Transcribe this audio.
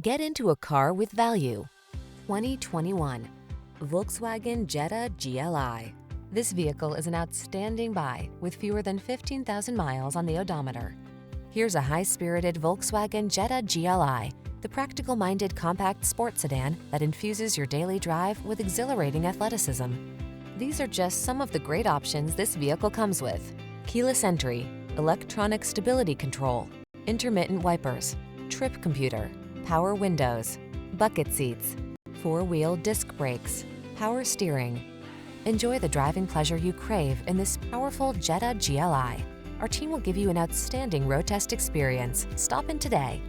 Get into a car with value. 2021 Volkswagen Jetta GLI. This vehicle is an outstanding buy with fewer than 15,000 miles on the odometer. Here's a high-spirited Volkswagen Jetta GLI, the practical-minded compact sports sedan that infuses your daily drive with exhilarating athleticism. These are just some of the great options this vehicle comes with: keyless entry, electronic stability control, intermittent wipers, trip computer, power windows, bucket seats, four-wheel disc brakes, power steering. Enjoy the driving pleasure you crave in this powerful Jetta GLI. Our team will give you an outstanding road test experience. Stop in today.